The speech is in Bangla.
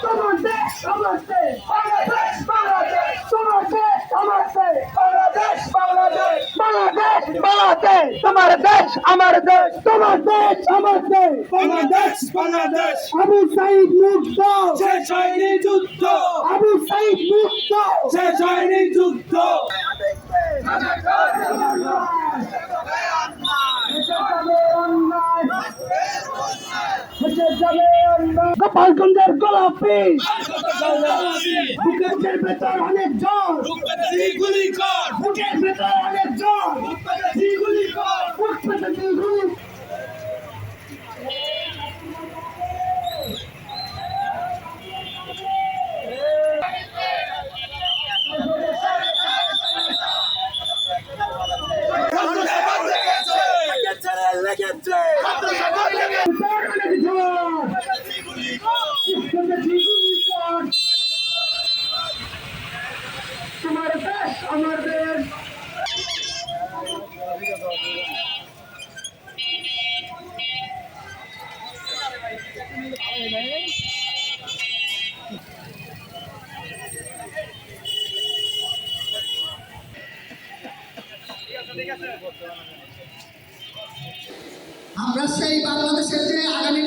তোমার দেশ আমার দেশ, বাংলাদেশ বাংলাদেশ, তোমার দেশ আমার দেশ, বাংলাদেশ বাংলাদেশ, বাংলাদেশ বাংলাদেশ, তোমার দেশ আমার দেশ, তোমার দেশ আমার দেশ, বাংলাদেশ বাংলাদেশ আবু সাইদ মুক্ত, শেষ হয়নি যুদ্ধ আবু সাইদ মুক্ত, শেষ হয়নি যুদ্ধ গোপালগঞ্জের গোলাপি বুকের ভেতর অনেক জ্বর, গুলি কর বুকের ভেতর অনেক জ্বর, গুলি কর বুক পেতে গুলি। লেগেছে তোমার দেশ আমার দেশ, আমরা সেই বাংলাদেশের যে আগামী